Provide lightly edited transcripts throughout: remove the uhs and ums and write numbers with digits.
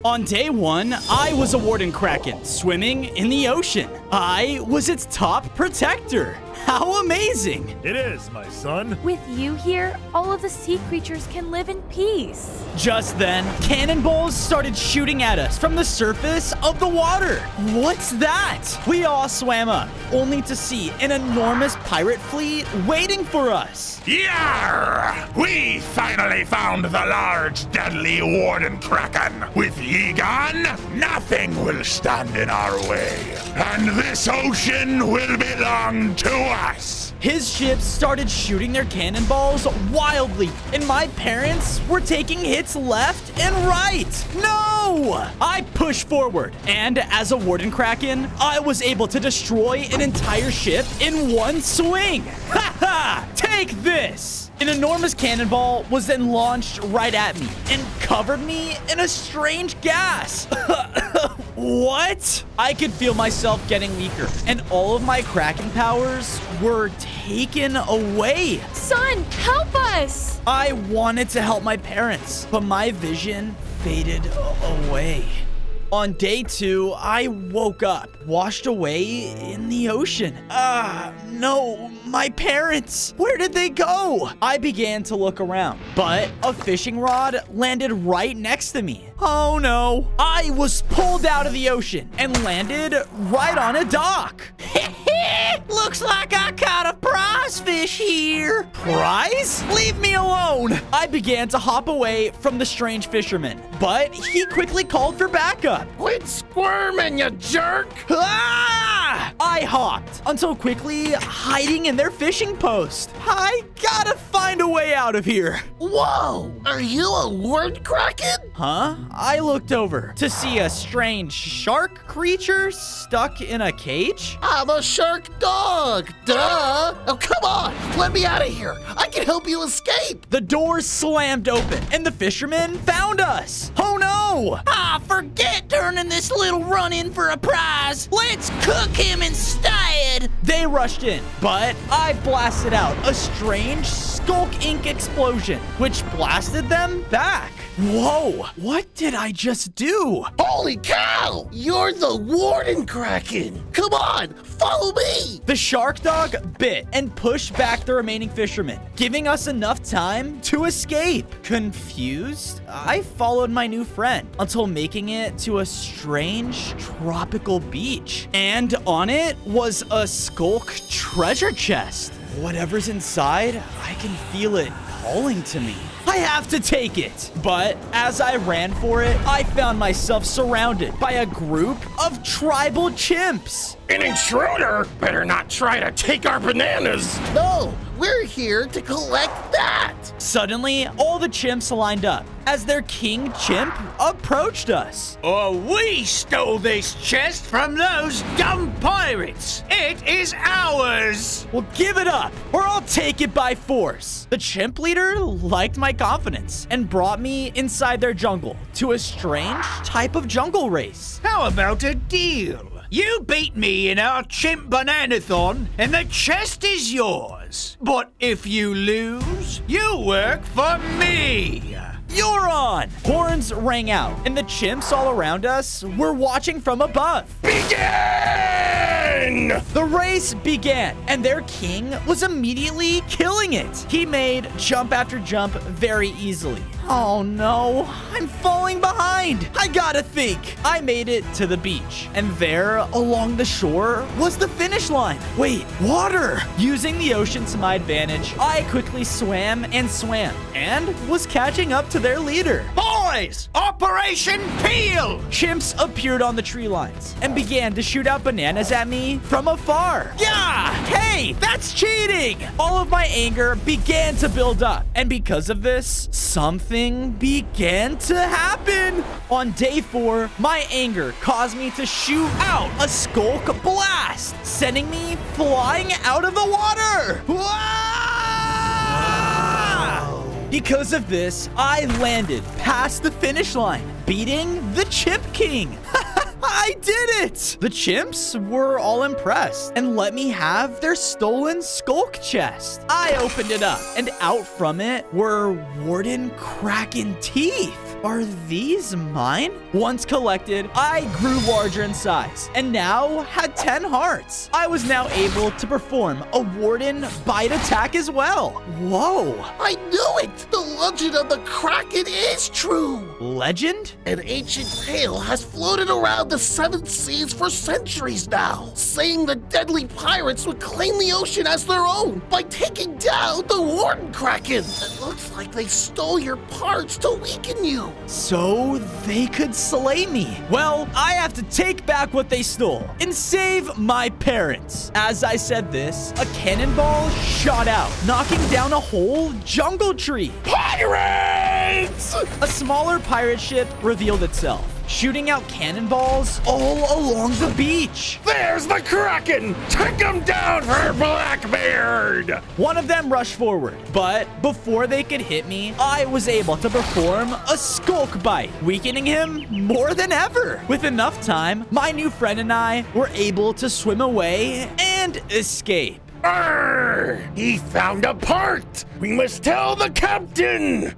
On day 1, I was a Warden Kraken swimming in the ocean. I was its top protector. How amazing! It is, my son. With you here, all of the sea creatures can live in peace. Just then, cannonballs started shooting at us from the surface of the water. What's that? We all swam up, only to see an enormous pirate fleet waiting for us. Yarr! We finally found the large, deadly Warden Kraken. With ye gone, nothing will stand in our way. And this ocean will belong to us. His ships started shooting their cannonballs wildly, and my parents were taking hits left and right. No! I pushed forward, and as a Warden Kraken, I was able to destroy an entire ship in one swing. Ha ha! Take this! An enormous cannonball was then launched right at me and covered me in a strange gas. What? I could feel myself getting weaker, and all of my Kraken powers were taken away. Son, help us! I wanted to help my parents, but my vision faded away. On day 2, I woke up, washed away in the ocean. No, my parents. Where did they go? I began to look around, but a fishing rod landed right next to me. Oh no, I was pulled out of the ocean and landed right on a dock. Looks like I caught a prize fish here. Prize? Leave me alone. I began to hop away from the strange fisherman, but he quickly called for backup. Quit squirming, you jerk! Ah! I hopped until quickly hiding in their fishing post. I gotta find a way out of here. Whoa! Are you a Warden Kraken? Huh? I looked over to see a strange shark creature stuck in a cage. I'm a shark dog. Duh! Oh, come on! Let me out of here. I can help you escape. The door slammed open and the fisherman found us. Oh no! Forget turning this little run-in for a prize. Let's cook him instead. They rushed in, but I blasted out a strange Skulk Ink explosion, which blasted them back. Whoa, what did I just do? Holy cow! You're the Warden Kraken. Come on, follow me. The shark dog bit and pushed back the remaining fishermen, giving us enough time to escape. Confused, I followed my new friend until making it to a strange tropical beach. And on it was a Skulk treasure chest. Whatever's inside, I can feel it calling to me. I have to take it. But as I ran for it, I found myself surrounded by a group of tribal chimps. An intruder? Better not try to take our bananas. No, we're here to collect that. Suddenly, all the chimps lined up as their king chimp approached us. We stole this chest from those dumb pirates. It is ours. Well, give it up, or I'll take it by force. The chimp leader liked my confidence and brought me inside their jungle to a strange type of jungle race. How about a deal? You beat me in our chimp bananathon, and the chest is yours. But if you lose, you work for me. You're on! Horns rang out, and the chimps all around us were watching from above. Begin! The race began, and their king was immediately killing it. He made jump after jump very easily. Oh no, I'm falling behind. I gotta think. I made it to the beach, and there along the shore was the finish line. Wait, water! Using the ocean to my advantage, I quickly swam and was catching up to their leader. Boys, Operation Peel! Chimps appeared on the tree lines and began to shoot out bananas at me from afar. Yeah! Hey, that's cheating! All of my anger began to build up, and because of this, something began to happen. On day 4, my anger caused me to shoot out a Skulk blast, sending me flying out of the water. Because of this, I landed past the finish line, beating the Chimp King. I did it! The chimps were all impressed and let me have their stolen Skulk chest. I opened it up, and out from it were Warden Kraken teeth. Are these mine? Once collected, I grew larger in size and now had 10 hearts. I was now able to perform a Warden bite attack as well. Whoa. I knew it! The legend of the Kraken is true! Legend? An ancient tale has floated around the 7 seas for centuries now, saying the deadly pirates would claim the ocean as their own by taking down the Warden Kraken. It looks like they stole your parts to weaken you. So they could slay me. Well, I have to take back what they stole and save my parents. As I said this, a cannonball shot out, knocking down a whole jungle tree. Pirates! A smaller pirate ship revealed itself, shooting out cannonballs all along the beach. There's the Kraken! Take him down for Blackbeard! One of them rushed forward, but before they could hit me, I was able to perform a skulk bite, weakening him more than ever. With enough time, my new friend and I were able to swim away and escape. Arr! He found a part! We must tell the captain!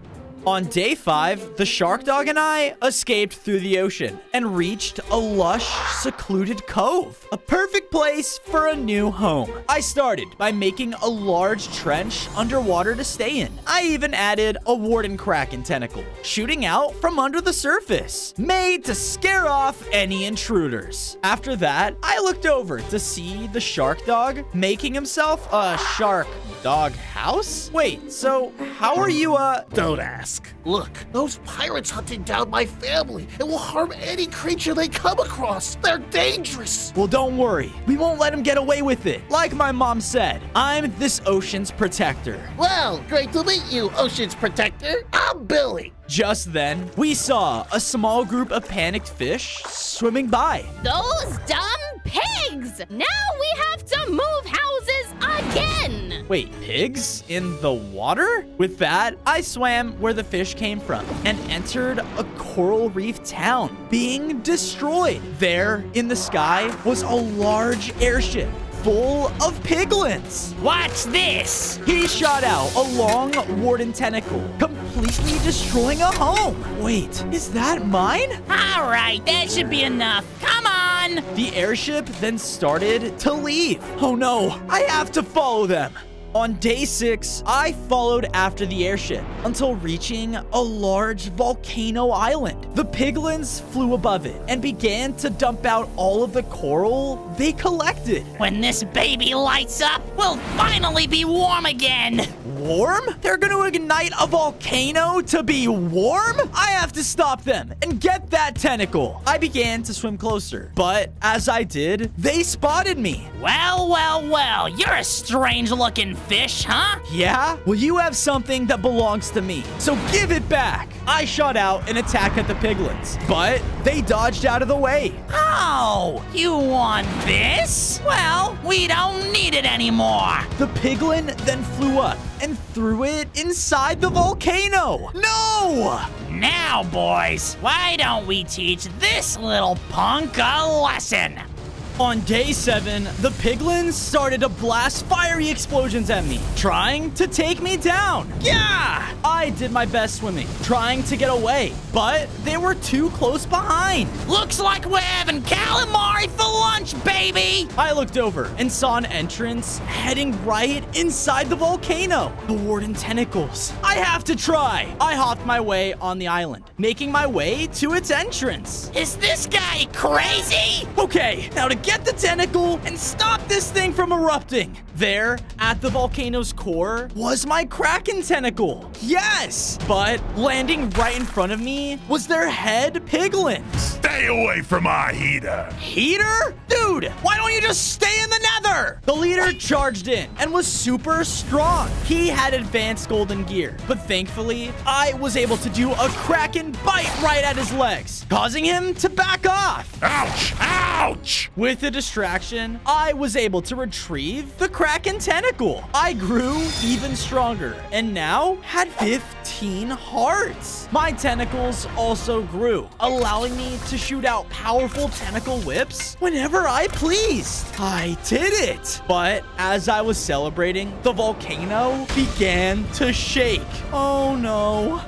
On day 5, the shark dog and I escaped through the ocean and reached a lush, secluded cove. A perfect place for a new home. I started by making a large trench underwater to stay in. I even added a Warden Kraken tentacle, shooting out from under the surface, made to scare off any intruders. After that, I looked over to see the shark dog making himself a shark dog house? Wait, so how are you, Don't ask. Look, those pirates hunting down my family. It will harm any creature they come across. They're dangerous. Well, don't worry. We won't let him get away with it. Like my mom said, I'm this ocean's protector. Well, great to meet you, Ocean's Protector. I'm Billy. Just then, we saw a small group of panicked fish swimming by. Those dumb pigs! Now we have to move houses again! Wait, pigs in the water? With that, I swam where the fish came from and entered a coral reef town being destroyed. There in the sky was a large airship full of piglins. Watch this! He shot out a long warden tentacle, completely destroying a home. Wait, is that mine? All right, that should be enough. Come on! The airship then started to leave. Oh no, I have to follow them. On day 6, I followed after the airship until reaching a large volcano island. The piglins flew above it and began to dump out all of the coral they collected. When this baby lights up, we'll finally be warm again. Warm? They're gonna ignite a volcano to be warm? I have to stop them and get that tentacle. I began to swim closer, but as I did, they spotted me. Well, well, well, you're a strange-looking fish, huh? Yeah? Well, you have something that belongs to me, so give it back. I shot out an attack at the piglins, but they dodged out of the way. Oh, you want this? Well, we don't need it anymore. The piglin then flew up and threw it inside the volcano. No! Now, boys, why don't we teach this little punk a lesson? On day 7, the piglins started to blast fiery explosions at me, trying to take me down. Yeah! I did my best swimming, trying to get away, but they were too close behind. Looks like we're having calamari for lunch, baby! I looked over and saw an entrance heading right inside the volcano. The warden tentacles. I have to try. I hopped my way on the island, making my way to its entrance. Is this guy crazy? Okay, now to get the tentacle and stop this thing from erupting. There, at the volcano's core, was my Kraken tentacle. Yes! But landing right in front of me was their head piglin. Stay away from our heater. Heater? Dude, why don't you just stay in the nether? The leader charged in and was super strong. He had advanced golden gear, but thankfully, I was able to do a Kraken bite right at his legs, causing him to back off. Ouch! Ouch! With the distraction, I was able to retrieve the Kraken tentacle. I grew even stronger and now had 15 hearts. My tentacles also grew, allowing me to shoot out powerful tentacle whips whenever I pleased. I did it! But as I was celebrating, the volcano began to shake. Oh no.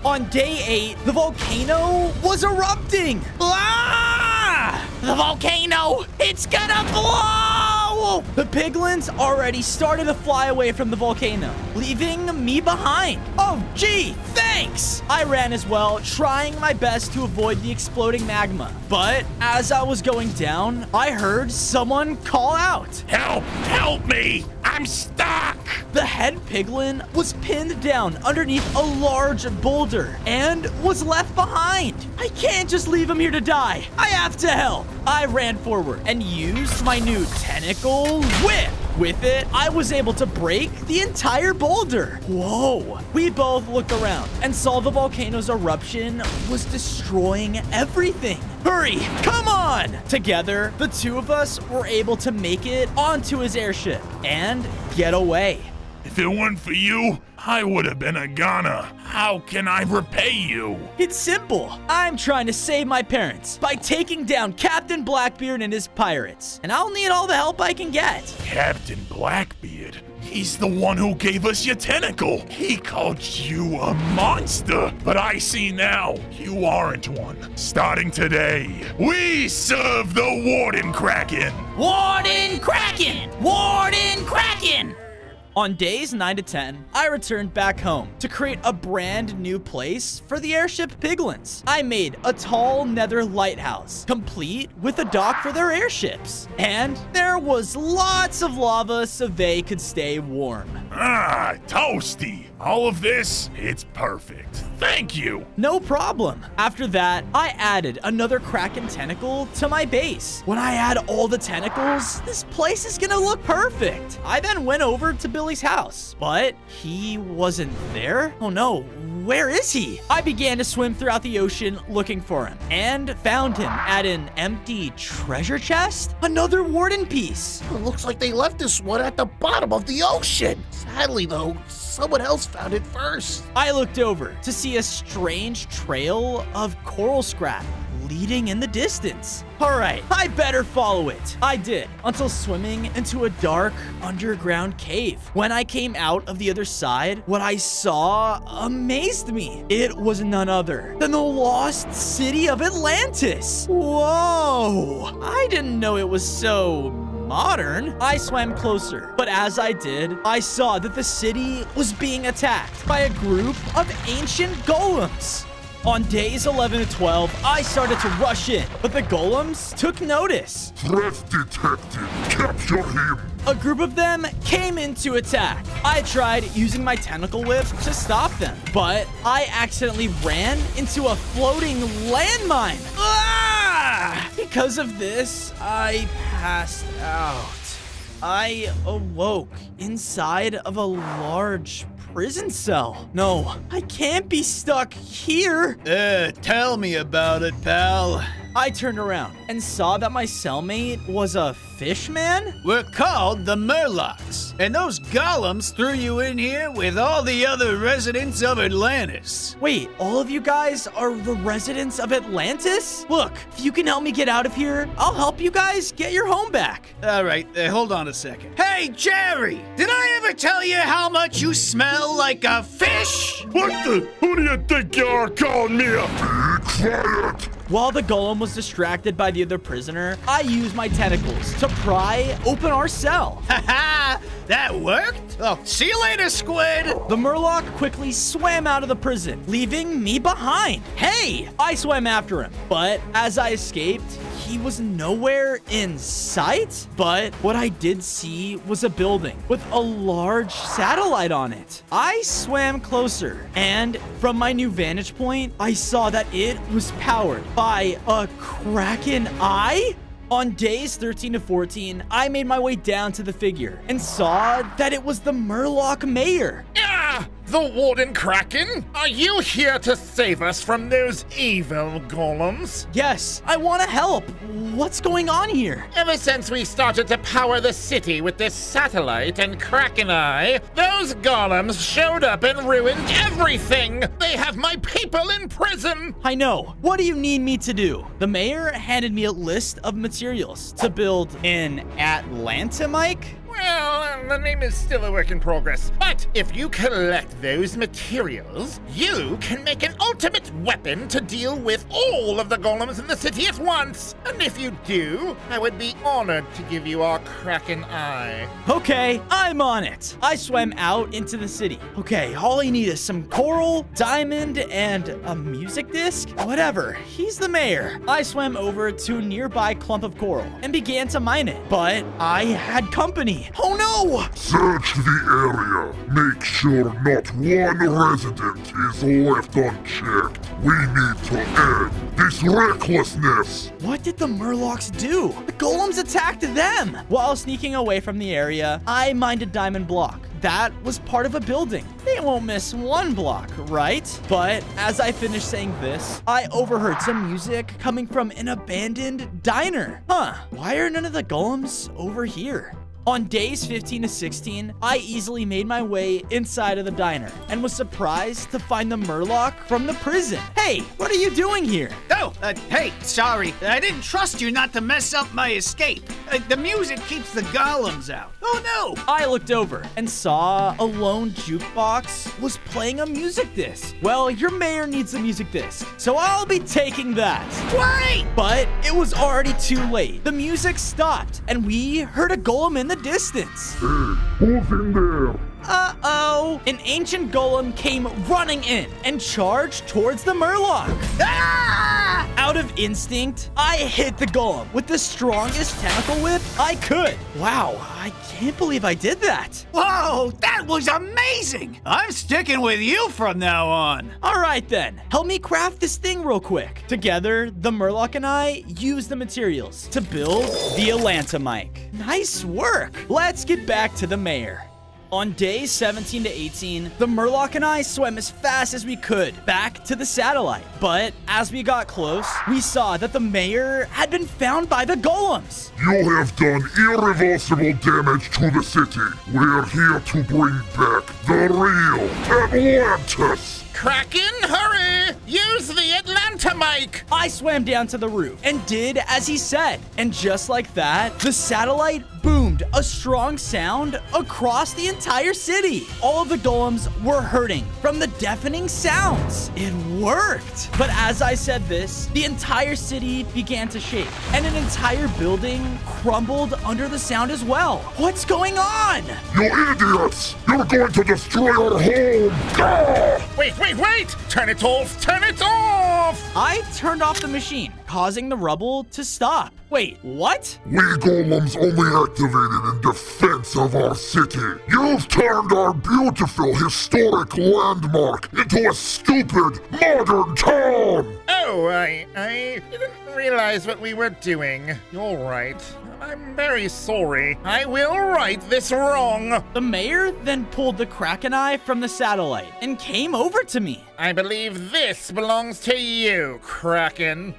On day 8, the volcano was erupting. Ah! The volcano! It's gonna blow! The piglins already started to fly away from the volcano, leaving me behind. Oh, gee, thanks! I ran as well, trying my best to avoid the exploding magma. But as I was going down, I heard someone call out. Help! Help me! I'm stuck! The head piglin was pinned down underneath a large boulder and was left behind. I can't just leave him here to die. I have to help. I ran forward and used my new tentacle whip. With it, I was able to break the entire boulder. Whoa. We both looked around and saw the volcano's eruption was destroying everything. Hurry, come on! Together, the two of us were able to make it onto his airship and get away. If it weren't for you, I would have been a goner. How can I repay you? It's simple. I'm trying to save my parents by taking down Captain Blackbeard and his pirates, and I'll need all the help I can get. Captain Blackbeard? He's the one who gave us your tentacle. He called you a monster. But I see now, you aren't one. Starting today, we serve the Warden Kraken. Warden Kraken! Warden Kraken! On days 9 to 10, I returned back home to create a brand new place for the airship piglins. I made a tall nether lighthouse, complete with a dock for their airships. And there was lots of lava so they could stay warm. Ah, toasty. All of this, it's perfect. Thank you. No problem. After that, I added another Kraken tentacle to my base. When I add all the tentacles, this place is gonna look perfect. I then went over to Billy's house, but he wasn't there. Oh no, where is he? I began to swim throughout the ocean looking for him and found him at an empty treasure chest. Another warden piece. It looks like they left this one at the bottom of the ocean. Sadly, though, someone else found it first. I looked over to see a strange trail of coral scrap leading in the distance. All right, I better follow it. I did, until swimming into a dark underground cave. When I came out of the other side, what I saw amazed me. It was none other than the lost city of Atlantis. Whoa, I didn't know it was so modern. I swam closer, but as I did, I saw that the city was being attacked by a group of ancient golems. On days 11 to 12, I started to rush in, but the golems took notice. Threat detected. Capture him. A group of them came in to attack. I tried using my tentacle whip to stop them, but I accidentally ran into a floating landmine. Ah! Because of this, I passed out. I awoke inside of a large prison cell. No, I can't be stuck here. Tell me about it, pal. I turned around and saw that my cellmate was a fish man. We're called the Murlocs, and those golems threw you in here with all the other residents of Atlantis. Wait, all of you guys are the residents of Atlantis? Look, if you can help me get out of here, I'll help you guys get your home back. All right, hold on a second. Hey, Jerry, did I ever tell you how much you smell like a fish? What the? Who do you think you are calling me a? Be quiet. While the golem was distracted by the other prisoner, I used my tentacles to pry open our cell. Haha, that worked? Oh, see you later, Squid. The Murloc quickly swam out of the prison, leaving me behind. Hey, I swam after him, but as I escaped, he was nowhere in sight. But what I did see was a building with a large satellite on it. I swam closer, and from my new vantage point, I saw that it was powered by a Kraken eye. On days 13 to 14, I made my way down to the figure and saw that it was the Murloc mayor. Ah! The Warden Kraken? Are you here to save us from those evil golems? Yes, I want to help. What's going on here? Ever since we started to power the city with this satellite and Kraken Eye, those golems showed up and ruined everything! They have my people in prison! I know. What do you need me to do? The mayor handed me a list of materials to build an Atlantimike? Well, the name is still a work in progress. But if you collect those materials, you can make an ultimate weapon to deal with all of the golems in the city at once. And if you do, I would be honored to give you our Kraken Eye. Okay, I'm on it. I swam out into the city. Okay, all I need is some coral, diamond, and a music disc? Whatever, he's the mayor. I swam over to a nearby clump of coral and began to mine it, but I had company. Oh no! Search the area. Make sure not one resident is left unchecked. We need to end this recklessness. What did the Murlocs do? The golems attacked them! While sneaking away from the area, I mined a diamond block. That was part of a building. They won't miss one block, right? But as I finished saying this, I overheard some music coming from an abandoned diner. Huh, why are none of the golems over here? On days 15 to 16, I easily made my way inside of the diner and was surprised to find the Murloc from the prison. Hey, what are you doing here? Oh, hey, sorry. I didn't trust you not to mess up my escape. The music keeps the golems out. Oh, no. I looked over and saw a lone jukebox was playing a music disc. Well, your mayor needs a music disc, so I'll be taking that. Wait! But it was already too late. The music stopped, and we heard a golem in the distance. Hey, who's in there? Uh-oh. An ancient golem came running in and charged towards the Murloc. Ah! Out of instinct, I hit the golem with the strongest tentacle whip I could. Wow, I can't believe I did that. Whoa, that was amazing. I'm sticking with you from now on. All right then, help me craft this thing real quick. Together, the Murloc and I used the materials to build the Atlantamike. Nice work. Let's get back to the mayor. On days 17 to 18, the Murloc and I swam as fast as we could back to the satellite. But as we got close, we saw that the mayor had been found by the golems. You have done irreversible damage to the city. We're here to bring back the real Atlantis. Kraken, hurry! Use the Atlantamike! I swam down to the roof and did as he said. And just like that, the satellite boomed a strong sound across the entire city. All of the golems were hurting from the deafening sounds. It worked. But as I said this, the entire city began to shake and an entire building crumbled under the sound as well. What's going on? You idiots! You're going to destroy our home! Gah! Wait! Turn it off! Turn it off! I turned off the machine, causing the rubble to stop. Wait, what? We golems only activated in defense of our city. You've turned our beautiful historic landmark into a stupid modern town! Oh, I didn't realize what we were doing. You're right. I'm very sorry. I will right this wrong. The mayor then pulled the Kraken Eye from the satellite and came over to me. I believe this belongs to you, Kraken.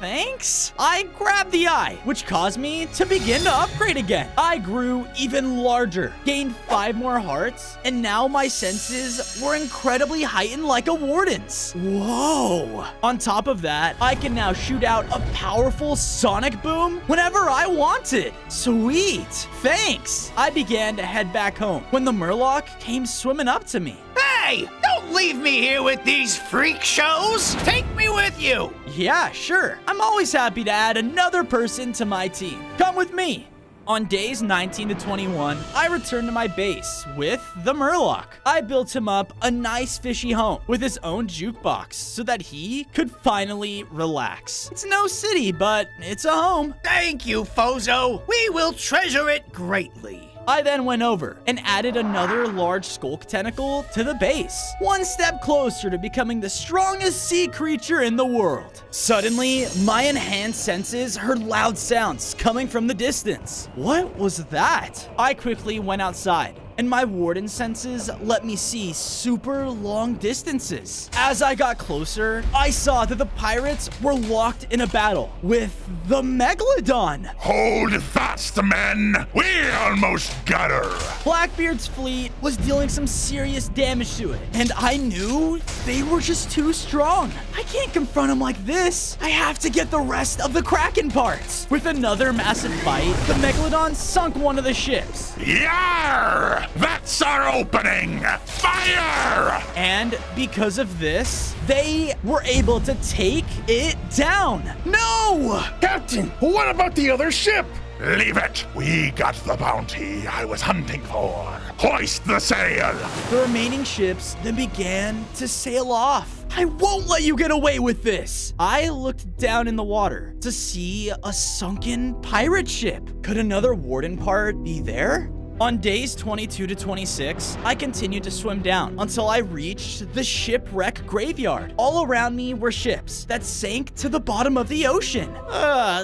Thanks? I grabbed the eye, which caused me to begin to upgrade again. I grew even larger, gained 5 more hearts, and now my senses were incredibly heightened like a warden's. Whoa! On top of that, I can now shoot out a powerful sonic boom whenever I wanted. Sweet! Thanks! I began to head back home when the Murloc came swimming up to me. Hey, don't leave me here with these freak shows. Take me with you. Yeah, sure. I'm always happy to add another person to my team. Come with me. On days 19 to 21, I returned to my base with the Murloc. I built him up a nice fishy home with his own jukebox so that he could finally relax. It's no city, but it's a home. Thank you, Fozo. We will treasure it greatly. I then went over and added another large skulk tentacle to the base, one step closer to becoming the strongest sea creature in the world. Suddenly, my enhanced senses heard loud sounds coming from the distance. What was that? I quickly went outside and my warden senses let me see super long distances. As I got closer, I saw that the pirates were locked in a battle with the Megalodon. Hold fast, men. We almost got her. Blackbeard's fleet was dealing some serious damage to it, and I knew they were just too strong. I can't confront them like this. I have to get the rest of the Kraken parts. With another massive fight, the Megalodon sunk one of the ships. Yar! That's our opening! Fire! And because of this, they were able to take it down. No! Captain, what about the other ship? Leave it. We got the bounty I was hunting for. Hoist the sail. The remaining ships then began to sail off. I won't let you get away with this. I looked down in the water to see a sunken pirate ship. Could another warden part be there? On days 22 to 26, I continued to swim down until I reached the shipwreck graveyard. All around me were ships that sank to the bottom of the ocean.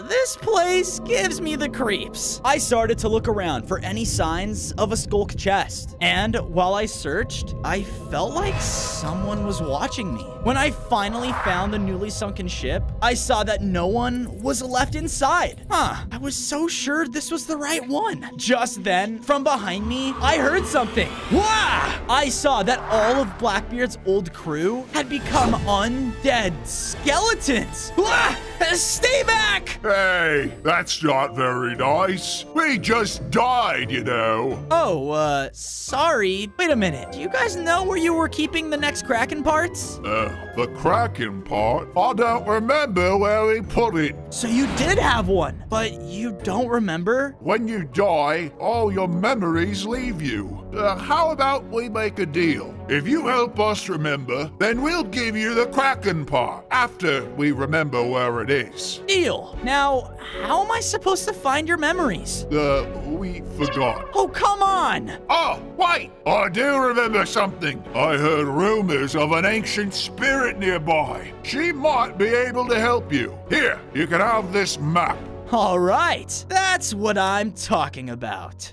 This place gives me the creeps. I started to look around for any signs of a skulk chest. And while I searched, I felt like someone was watching me. When I finally found the newly sunken ship, I saw that no one was left inside. I was so sure this was the right one. Just then, from behind me, I heard something. Wah! I saw that all of Blackbeard's old crew had become undead skeletons. Wah! Stay back! Hey, that's not very nice. We just died, you know. Oh, sorry. Wait a minute. Do you guys know where you were keeping the next Kraken parts? The Kraken part? I don't remember where we put it. So you did have one, but you don't remember? When you die, all your memories leave you. How about we make a deal? If you help us remember, then we'll give you the Kraken part after we remember where it is. Deal. Now, how am I supposed to find your memories? We forgot. Oh, come on! Oh, wait! I do remember something. I heard rumors of an ancient spirit nearby. She might be able to help you. Here, you can have this map. All right, that's what I'm talking about.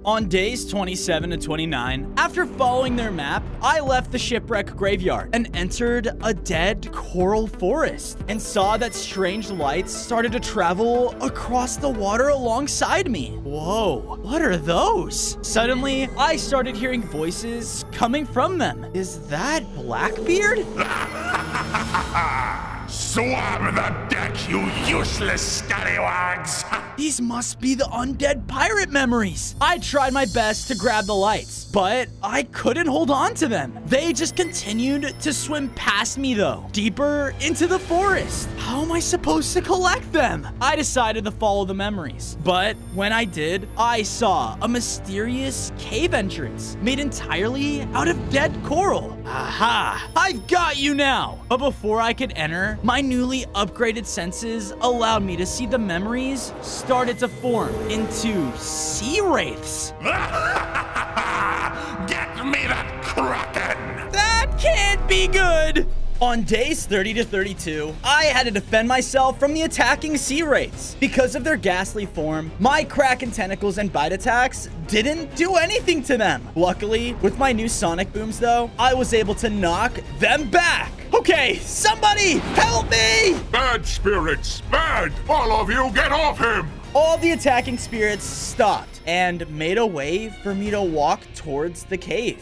On days 27 to 29, after following their map, I left the shipwreck graveyard and entered a dead coral forest and saw that strange lights started to travel across the water alongside me. Whoa, what are those? Suddenly, I started hearing voices coming from them. Is that Blackbeard? Swarm the deck, you useless scallywags! These must be the undead pirate memories. I tried my best to grab the lights, but I couldn't hold on to them. They just continued to swim past me though, deeper into the forest. How am I supposed to collect them? I decided to follow the memories, but when I did, I saw a mysterious cave entrance made entirely out of dead coral. Aha, I've got you now. But before I could enter, my newly upgraded senses allowed me to see the memories started to form into sea wraiths. Get me that Kraken! That can't be good! On days 30 to 32, I had to defend myself from the attacking sea wraiths. Because of their ghastly form, my Kraken tentacles and bite attacks didn't do anything to them. Luckily, with my new sonic booms though, I was able to knock them back. Okay, somebody help me! Bad spirits, bad! All of you get off him! All the attacking spirits stopped and made a way for me to walk towards the cave.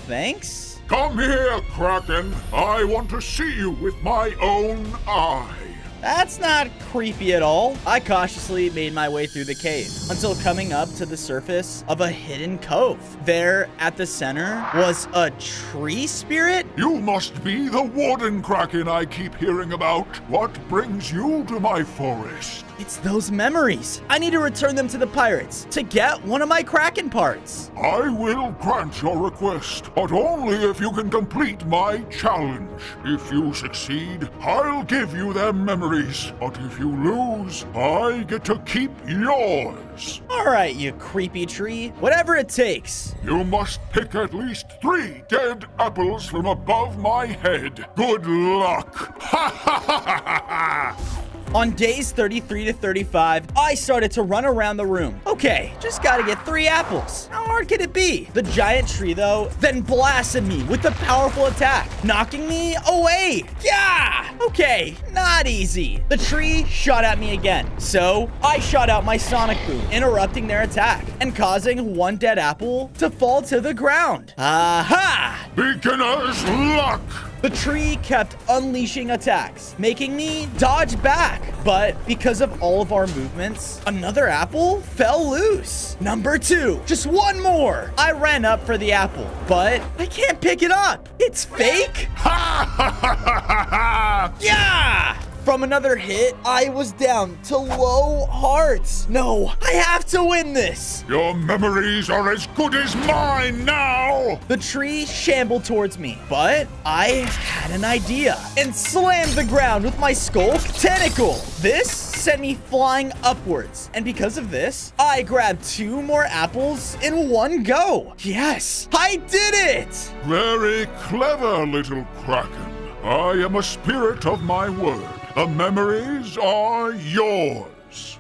Thanks? Come here, Kraken. I want to see you with my own eye. That's not creepy at all. I cautiously made my way through the cave until coming up to the surface of a hidden cove. There at the center was a tree spirit. You must be the Warden Kraken I keep hearing about. What brings you to my forest? It's those memories. I need to return them to the pirates to get one of my Kraken parts. I will grant your request, but only if you can complete my challenge. If you succeed, I'll give you their memories, but if you lose, I get to keep yours. All right, you creepy tree. Whatever it takes. You must pick at least 3 dead apples from above my head. Good luck. Ha ha ha ha ha! On days 33 to 35, I started to run around the room. Okay, just gotta get 3 apples. How hard could it be? The giant tree, though, then blasted me with a powerful attack, knocking me away. Yeah! Okay, not easy. The tree shot at me again, so I shot out my sonic boom, interrupting their attack and causing 1 dead apple to fall to the ground. Aha! Beginner's luck! The tree kept unleashing attacks, making me dodge back. But because of all of our movements, another apple fell loose. Number 2, just 1 more. I ran up for the apple, but I can't pick it up. It's fake? Ha ha ha ha ha! Yeah! From another hit, I was down to low hearts. No, I have to win this. Your memories are as good as mine now! The tree shambled towards me, but I had an idea and slammed the ground with my Skulk Tentacle. This sent me flying upwards, and because of this, I grabbed 2 more apples in 1 go. Yes, I did it! Very clever, little Kraken. I am a spirit of my word. The memories are yours.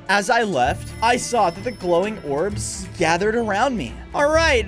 As I left, I saw that the glowing orbs gathered around me. All right,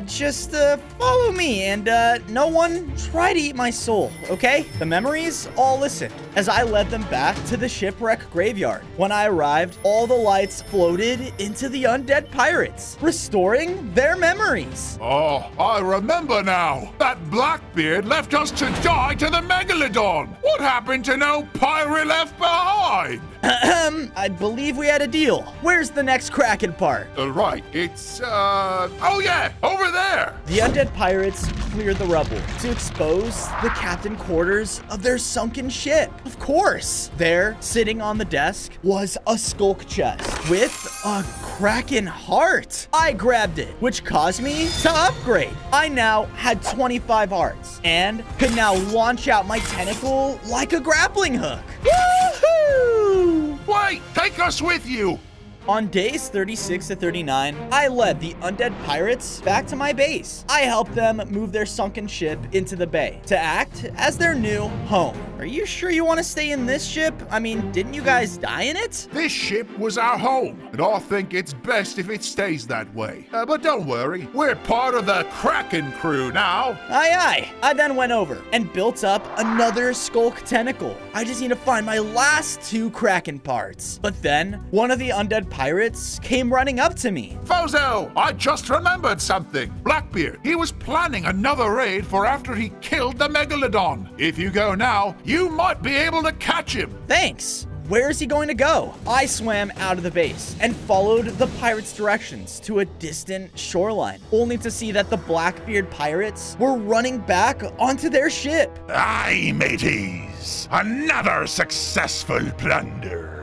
just follow me and no one try to eat my soul, okay? The memories all listened as I led them back to the shipwreck graveyard. When I arrived, all the lights floated into the undead pirates, restoring their memories. Oh, I remember now. That Blackbeard left us to die to the Megalodon. What happened to no pirate left behind? I believe we had a deal. Where's the next Kraken part? Right, it's, oh yeah, over there. The undead pirates cleared the rubble to expose the captain quarters of their sunken ship. Of course, there, sitting on the desk, was a skulk chest with a Kraken heart. I grabbed it, which caused me to upgrade. I now had 25 hearts and could now launch out my tentacle like a grappling hook. Woohoo! Wait, take us with you. On days 36 to 39, I led the undead pirates back to my base. I helped them move their sunken ship into the bay to act as their new home. Are you sure you want to stay in this ship? I mean, didn't you guys die in it? This ship was our home, and I think it's best if it stays that way. But don't worry, we're part of the Kraken crew now. Aye, aye. I then went over and built up another Skulk Tentacle. I just need to find my last 2 Kraken parts. But then, one of the undead pirates came running up to me. Fozo, I just remembered something. Blackbeard, he was planning another raid for after he killed the Megalodon. If you go now, you might be able to catch him. Thanks. Where is he going to go? I swam out of the base and followed the pirates' directions to a distant shoreline, only to see that the Blackbeard pirates were running back onto their ship. Aye, mateys. Another successful plunder.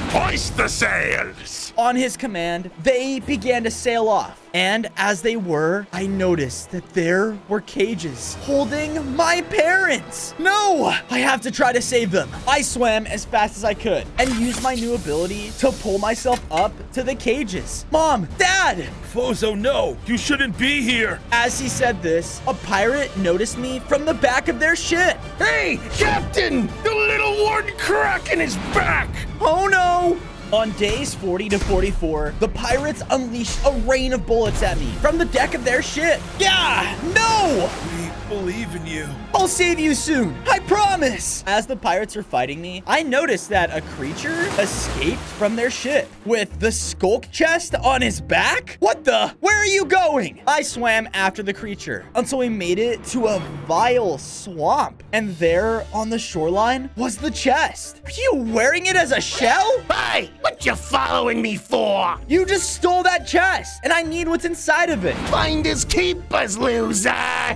Hoist the sails! On his command, they began to sail off. And as they were, I noticed that there were cages holding my parents. No, I have to try to save them. I swam as fast as I could and used my new ability to pull myself up to the cages. Mom, Dad! Fozo, no, you shouldn't be here. As he said this, a pirate noticed me from the back of their ship. Hey, Captain! The little warden Kraken is back! Oh no! On days 40 to 44, the pirates unleashed a rain of bullets at me from the deck of their ship. Yeah! No! We believe in you. I'll save you soon, I promise! As the pirates were fighting me, I noticed that a creature escaped from their ship with the skulk chest on his back? What the? Where are you going? I swam after the creature until we made it to a vile swamp. And there on the shoreline was the chest. Are you wearing it as a shell? Hey, what you following me for? You just stole that chest, and I need what's inside of it. Finders keepers, loser!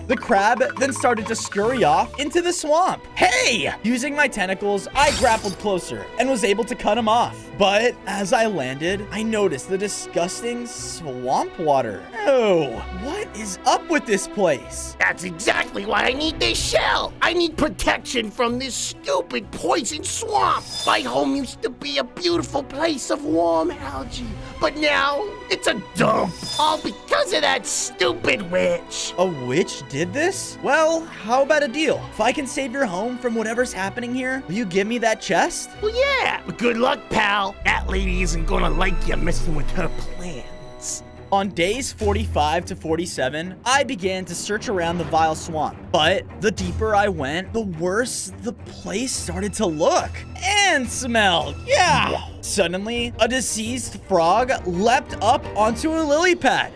The crab then started to scurry off into the swamp. Hey! Using my tentacles, I grappled closer and was able to cut him off. But as I landed, I noticed the disgusting swamp water. Oh, what is up with this place? That's exactly why I need this shell. I need protection from this stupid poison swamp. My home used to be a beautiful place of warm algae, but now it's a dump. All because of that stupid witch. A witch did this? Well, how about a deal? If I can save your home from whatever's happening here, will you give me that chest? Well, yeah, but good luck, pal. That lady isn't gonna like you messing with her plans. On days 45 to 47, I began to search around the Vile Swamp. But the deeper I went, the worse the place started to look and smell. Yeah! Suddenly, a deceased frog leapt up onto a lily pad.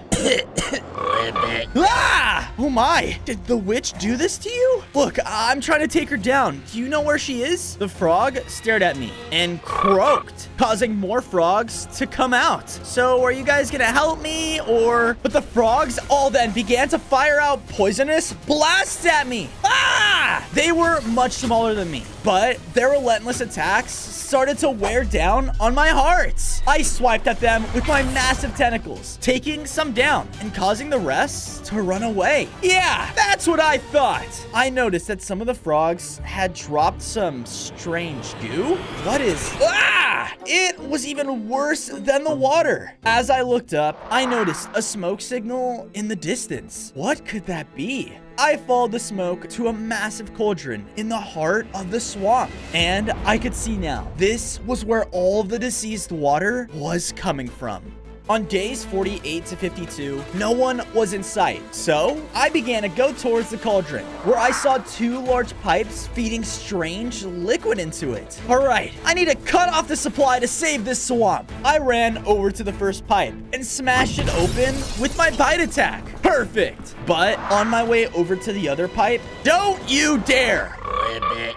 Ah! Oh my, did the witch do this to you? Look, I'm trying to take her down. Do you know where she is? The frog stared at me and croaked, causing more frogs to come out. So are you guys gonna help me or? But the frogs all then began to fire out poisonous blasts at me. Ah! They were much smaller than me, but their relentless attacks started to wear down on my hearts. I swiped at them with my massive tentacles, taking some down and causing the rest to run away. Yeah, that's what I thought. I noticed that some of the frogs had dropped some strange goo. What is... Ah! It was even worse than the water. As I looked up, I noticed a smoke signal in the distance. What could that be? I followed the smoke to a massive cauldron in the heart of the swamp, and I could see now. This was where all of the deceased water was coming from. On days 48 to 52, no one was in sight, so I began to go towards the cauldron, where I saw two large pipes feeding strange liquid into it. All right, I need to cut off the supply to save this swamp. I ran over to the first pipe and smashed it open with my bite attack. Perfect. But on my way over to the other pipe, don't you dare!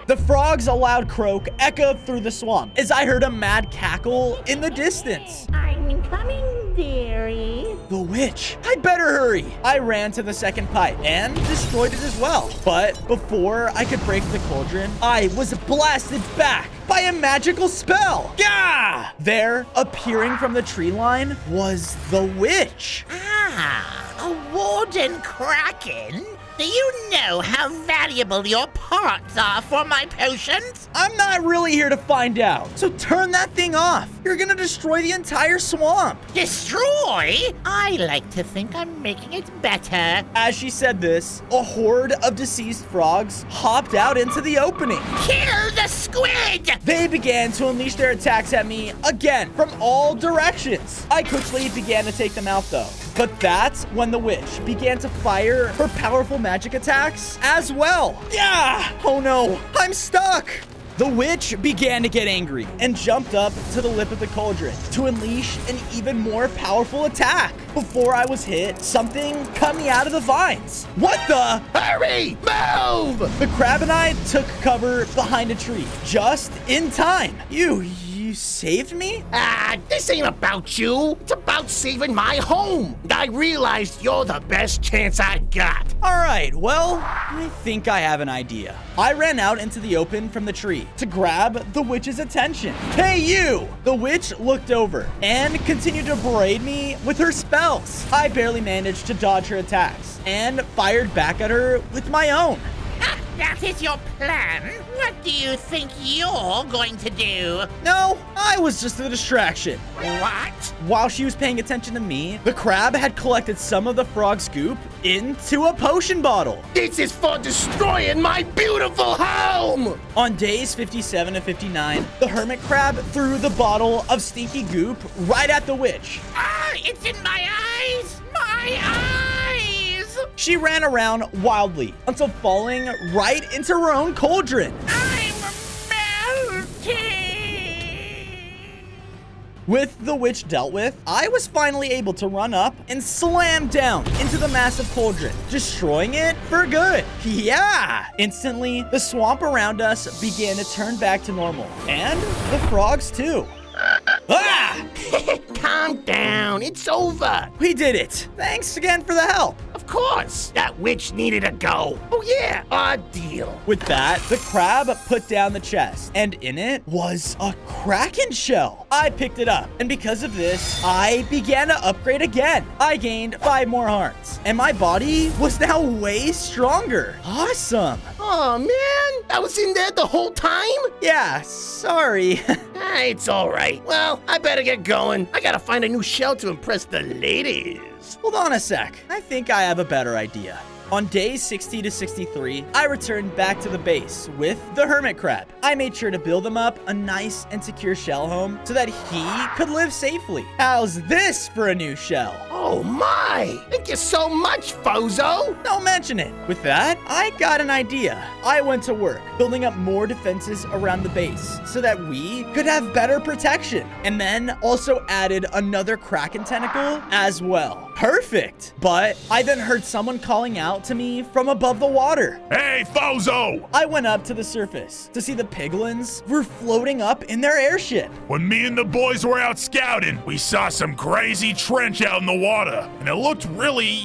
The frog's loud croak echoed through the swamp as I heard a mad cackle in the distance. I'm coming, dearie. The witch. I better hurry. I ran to the second pipe and destroyed it as well. But before I could break the cauldron, I was blasted back by a magical spell. Gah! There, appearing from the tree line, was the witch. Ah, a warden kraken? Do you know how valuable your parts are for my potions? I'm not really here to find out, so turn that thing off. You're gonna destroy the entire swamp. Destroy? I like to think I'm making it better. As she said this, a horde of deceased frogs hopped out into the opening. Kill the squid! They began to unleash their attacks at me again from all directions. I quickly began to take them out though. But that's when the witch began to fire her powerful magic attacks as well. Yeah! Oh no, I'm stuck! The witch began to get angry and jumped up to the lip of the cauldron to unleash an even more powerful attack. Before I was hit, something cut me out of the vines. What the? Hurry! Move! The crab and I took cover behind a tree just in time. You saved me? This ain't about you. It's about saving my home. I realized you're the best chance I got. All right, well, I think I have an idea. I ran out into the open from the tree to grab the witch's attention. Hey, you! The witch looked over and continued to berate me with her spells. I barely managed to dodge her attacks and fired back at her with my own. That is your plan? What do you think you're going to do? No, I was just a distraction. What? While she was paying attention to me, the crab had collected some of the frog's goop into a potion bottle. This is for destroying my beautiful home! On days 57 to 59, the hermit crab threw the bottle of stinky goop right at the witch. Ah, it's in my eyes! My eyes! She ran around wildly until falling right into her own cauldron. I'm melting! With the witch dealt with, I was finally able to run up and slam down into the massive cauldron, destroying it for good. Yeah! Instantly, the swamp around us began to turn back to normal, and the frogs too. Ah! Calm down, it's over. We did it. Thanks again for the help. Of course, that witch needed to go. Oh yeah, our deal. With that, the crab put down the chest, and in it was a kraken shell. I picked it up, and because of this, I began to upgrade again. I gained 5 more hearts, and my body was now way stronger. Awesome. Oh man, I was in there the whole time? Yeah, sorry. It's all right. Well, I better get going. I gotta find a new shell to impress the ladies. Hold on a sec. I think I have a better idea. On days 60 to 63, I returned back to the base with the hermit crab. I made sure to build him up a nice and secure shell home so that he could live safely. How's this for a new shell? Oh my! Thank you so much, Fozo! Don't mention it. With that, I got an idea. I went to work, building up more defenses around the base so that we could have better protection. And then also added another Kraken tentacle as well. Perfect. But I then heard someone calling out to me from above the water. Hey, Fozo! I went up to the surface to see the piglins were floating up in their airship. When me and the boys were out scouting, we saw some crazy trench out in the water, and it looked really,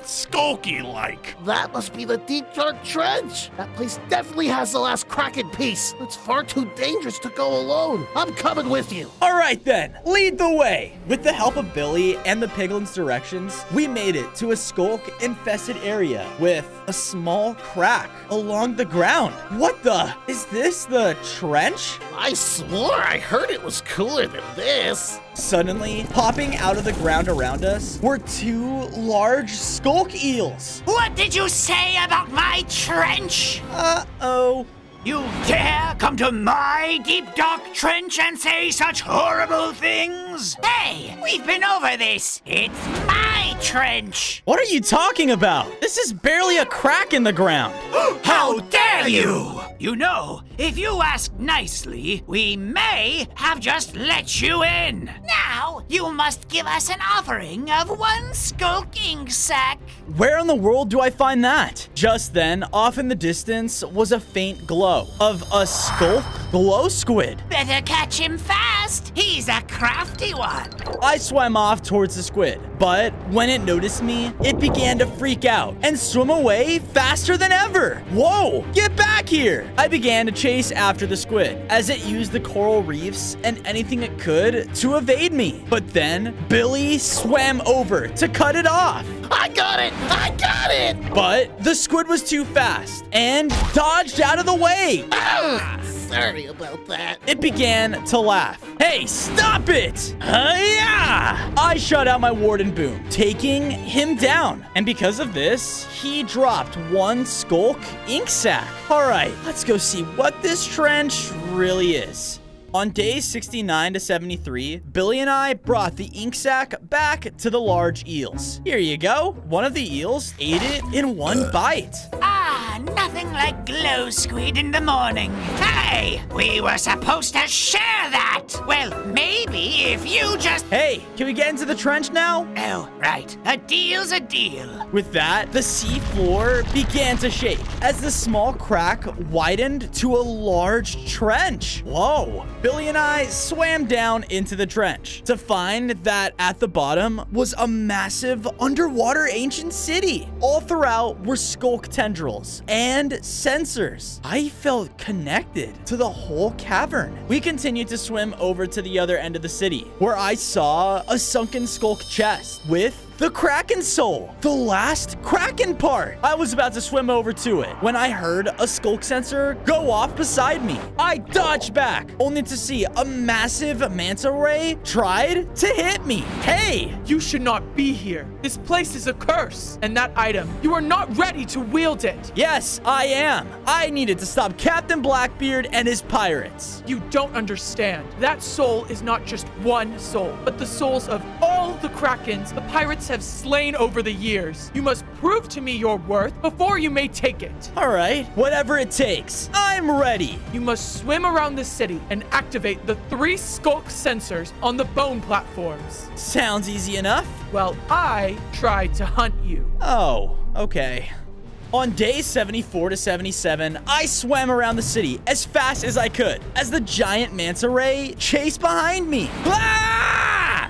skulky-like. That must be the Deep Dark Trench. That place definitely has the last Kraken piece. It's far too dangerous to go alone. I'm coming with you. All right then, lead the way. With the help of Billy and the piglins' directions, we made it to a skulk-infested area with a small crack along the ground. What the? Is this the trench? I swore I heard it was cooler than this. Suddenly, popping out of the ground around us were two large skulk eels. What did you say about my trench? Uh-oh. You dare come to my deep dark trench and say such horrible things? Hey, we've been over this. It's my trench. What are you talking about? This is barely a crack in the ground. How dare you? You know, if you ask nicely, we may have just let you in. Now, you must give us an offering of one skulk ink sack. Where in the world do I find that? Just then, off in the distance was a faint glow of a skulk glow squid. Better catch him fast. He's a crafty one. I swam off towards the squid, but when it noticed me, it began to freak out and swim away faster than ever. Whoa, get back here. I began to chase after the squid as it used the coral reefs and anything it could to evade me. But then Billy swam over to cut it off. I got it! I got it! But the squid was too fast and dodged out of the way. Sorry about that. It began to laugh. Hey, stop it! Yeah! I shot out my warden boom, taking him down. And because of this, he dropped one skulk ink sack. All right, let's go see what this trench really is. On days 69 to 73, Billy and I brought the ink sack back to the large eels. Here you go. One of the eels ate it in one bite. Nothing like glow squid in the morning. Hey, we were supposed to share that. Well, maybe if you just... Hey, can we get into the trench now? Oh, right. A deal's a deal. With that, the sea floor began to shake as the small crack widened to a large trench. Whoa. Billy and I swam down into the trench to find that at the bottom was a massive underwater ancient city. All throughout were skulk tendrils and sensors. I felt connected to the whole cavern. We continued to swim over to the other end of the city, where I saw a sunken skulk chest with the Kraken soul, the last Kraken part. I was about to swim over to it when I heard a skulk sensor go off beside me. I dodged back, only to see a massive manta ray tried to hit me. Hey! You should not be here. This place is a curse. And that item, you are not ready to wield it. Yes, I am. I needed to stop Captain Blackbeard and his pirates. You don't understand. That soul is not just one soul, but the souls of all the Krakens the pirates have slain over the years. You must prove to me your worth before you may take it. All right, whatever it takes. I'm ready. You must swim around the city and activate the 3 skulk sensors on the bone platforms. Sounds easy enough. Well, I tried to hunt you. Oh, okay. On days 74 to 77, I swam around the city as fast as I could as the giant manta ray chased behind me.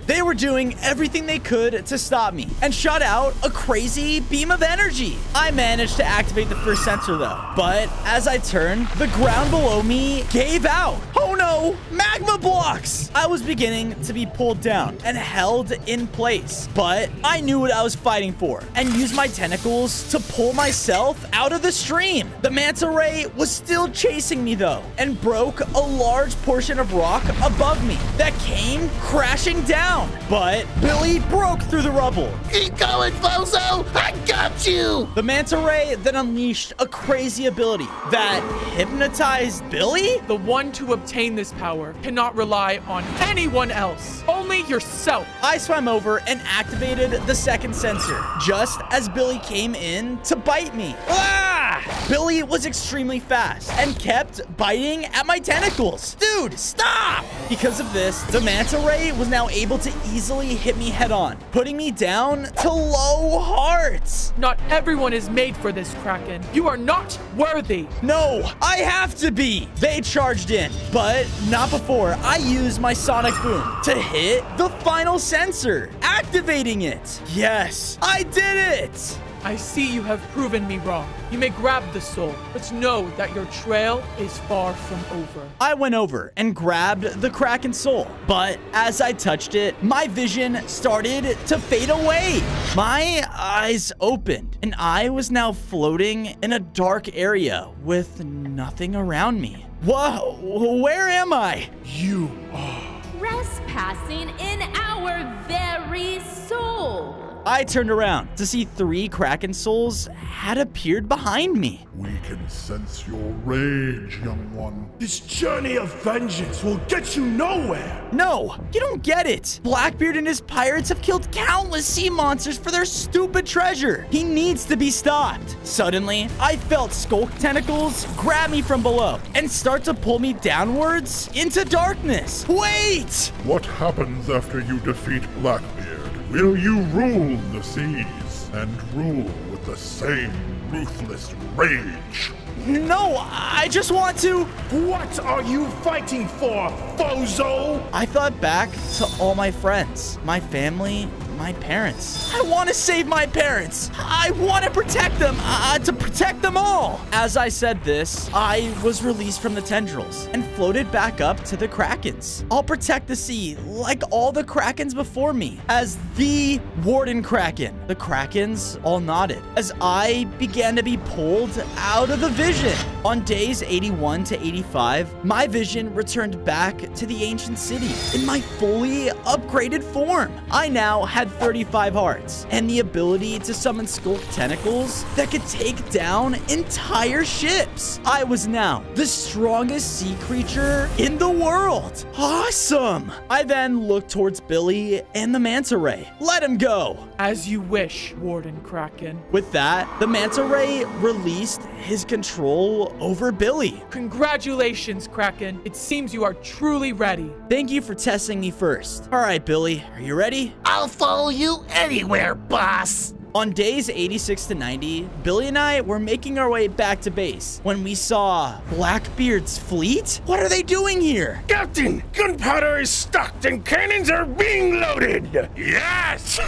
They were doing everything they could to stop me and shot out a crazy beam of energy. I managed to activate the first sensor though, but as I turned, the ground below me gave out. Oh no, magma lava blocks! I was beginning to be pulled down and held in place, but I knew what I was fighting for and used my tentacles to pull myself out of the stream. The manta ray was still chasing me though and broke a large portion of rock above me that came crashing down. But Billy broke through the rubble. Keep going, Bozo! I got you! The manta ray then unleashed a crazy ability that hypnotized Billy? The one to obtain this power cannot rely on anyone else, only yourself. I swam over and activated the second sensor just as Billy came in to bite me. Ah! Billy was extremely fast and kept biting at my tentacles. Dude, stop! Because of this, the manta ray was now able to easily hit me head on, putting me down to low hearts. Not everyone is made for this, Kraken. You are not worthy. No, I have to be. They charged in, but not before I used my sonic boom to hit the final sensor, activating it. Yes, I did it. I see you have proven me wrong. You may grab the soul, but know that your trail is far from over. I went over and grabbed the Kraken soul, but as I touched it, my vision started to fade away. My eyes opened, and I was now floating in a dark area with nothing around me. Whoa, where am I? You are Trespassing in our very soul. I turned around to see 3 Kraken souls had appeared behind me. We can sense your rage, young one. This journey of vengeance will get you nowhere. No, you don't get it. Blackbeard and his pirates have killed countless sea monsters for their stupid treasure. He needs to be stopped. Suddenly, I felt skulk tentacles grab me from below and start to pull me downwards into darkness. Wait! What happens after you defeat Blackbeard? Will you rule the seas and rule with the same ruthless rage? No, I just want to... What are you fighting for, Bozo? I thought back to all my friends, my family, my parents. I want to save my parents. I want to protect them, to protect them all. As I said this, I was released from the tendrils and floated back up to the Krakens. I'll protect the sea like all the Krakens before me as the Warden Kraken. The Krakens all nodded as I began to be pulled out of the vision. On days 81 to 85, my vision returned back to the ancient city in my fully upgraded form. I now had 35 hearts and the ability to summon skulk tentacles that could take down entire ships. I was now the strongest sea creature in the world. Awesome! I then looked towards Billy and the manta ray. Let him go. As you wish, Warden Kraken. With that, the manta ray released his control over Billy. Congratulations, Kraken. It seems you are truly ready. Thank you for testing me first. All right, Billy, are you ready? I'll follow you anywhere, boss. On days 86 to 90, Billy and I were making our way back to base when we saw Blackbeard's fleet. What are they doing here? Captain, gunpowder is stocked and cannons are being loaded. Yes!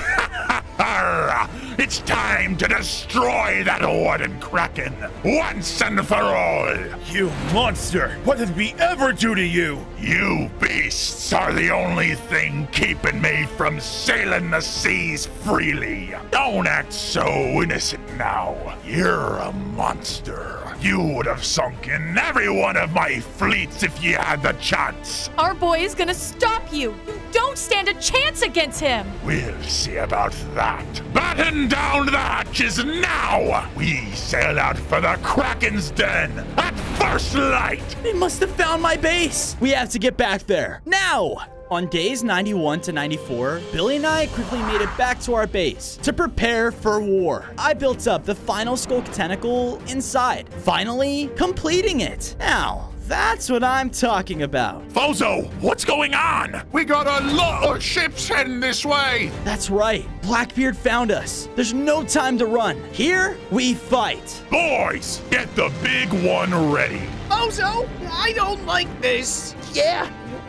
It's time to destroy that Warden Kraken once and for all. You monster! What did we ever do to you? You beasts are the only thing keeping me from sailing the seas freely. Don't act so innocent now. You're a monster. You would have sunk in every one of my fleets if you had the chance. Our boy is gonna stop you. You don't stand a chance against him. We'll see about that. Batten down the hatches now! We sail out for the Kraken's den at first light! They must have found my base. We have to get back there now. On days 91 to 94, Billy and I quickly made it back to our base to prepare for war. I built up the final skulk tentacle inside, finally completing it. Now, that's what I'm talking about. Bozo, what's going on? We got a lot of ships heading this way. That's right. Blackbeard found us. There's no time to run. Here, we fight. Boys, get the big one ready. Bozo, I don't like this. Yeah,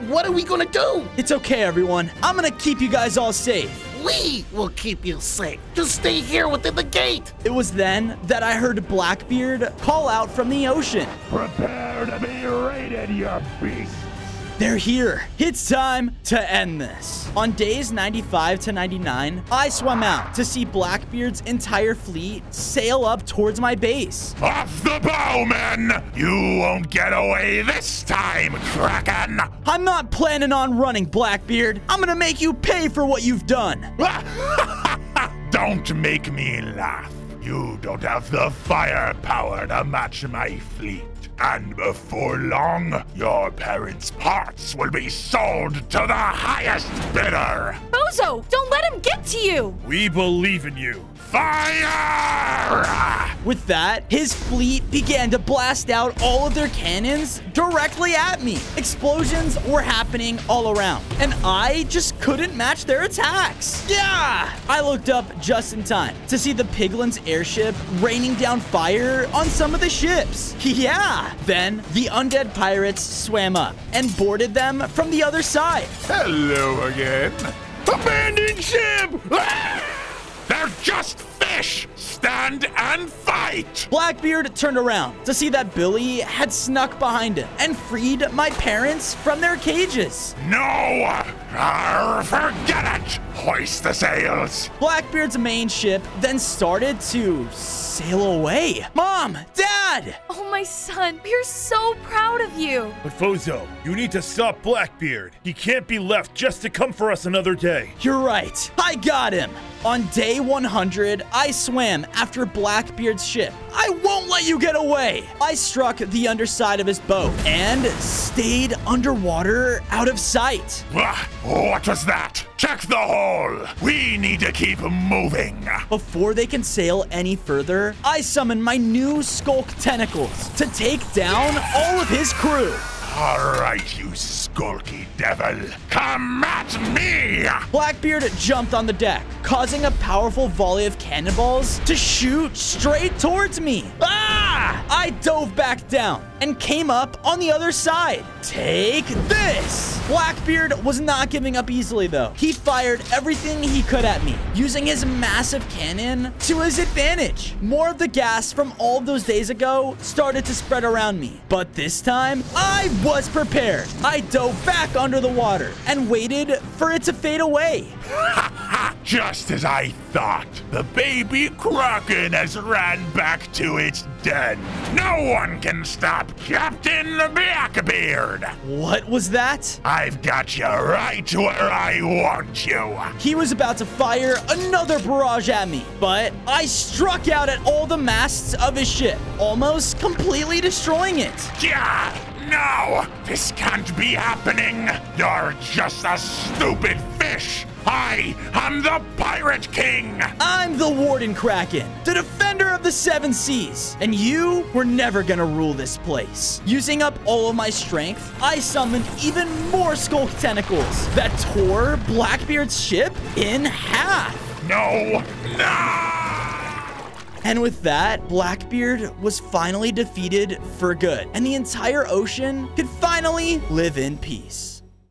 what are we gonna do? It's okay, everyone. I'm gonna keep you guys all safe. We will keep you safe. Just stay here within the gate. It was then that I heard Blackbeard call out from the ocean. Prepare to be raided, you beasts. they're here. It's time to end this. On days 95 to 99, I swam out to see Blackbeard's entire fleet sail up towards my base. Off the bow, men! You won't get away this time, Kraken! I'm not planning on running, Blackbeard. I'm gonna make you pay for what you've done. Don't make me laugh. You don't have the firepower to match my fleet. And before long, your parents' parts will be sold to the highest bidder. Bozo, don't let him get to you. We believe in you. Fire! With that, his fleet began to blast out all of their cannons directly at me. Explosions were happening all around, and I just couldn't match their attacks. Yeah! I looked up just in time to see the Piglin's airship raining down fire on some of the ships. Yeah! Then the undead pirates swam up and boarded them from the other side. Hello again. Abandon ship! They're just fish! Stand and fight! Blackbeard turned around to see that Billy had snuck behind him and freed my parents from their cages. No! Forget it! Hoist the sails! Blackbeard's main ship then started to sail away. Mom! Dad! Oh, my son, we're so proud of you. But Bozo, you need to stop Blackbeard. He can't be left just to come for us another day. You're right. I got him. On day 100, I swam after Blackbeard's ship. I won't let you get away. I struck the underside of his boat and stayed underwater out of sight. What was that? Check the hole! We need to keep moving. Before they can sail any further, I summon my new Skulk tentacles to take down all of his crew. All right, you skulky devil. Come at me! Blackbeard jumped on the deck, causing a powerful volley of cannonballs to shoot straight towards me. Ah! I dove back down and came up on the other side. Take this! Blackbeard was not giving up easily, though. He fired everything he could at me, using his massive cannon to his advantage. More of the gas from all of those days ago started to spread around me. But this time, I was prepared. I dove back under the water and waited for it to fade away. Just as I thought, the baby Kraken has ran back to its den. No one can stop Captain Blackbeard. What was that? I've got you right where I want you. He was about to fire another barrage at me, but I struck out at all the masts of his ship, almost completely destroying it. Yeah, no, this can't be happening. You're just a stupid fish. I am the Pirate King! I'm the Warden Kraken, the defender of the Seven Seas, and you were never gonna rule this place. Using up all of my strength, I summoned even more Skulk tentacles that tore Blackbeard's ship in half. No! And with that, Blackbeard was finally defeated for good, and the entire ocean could finally live in peace.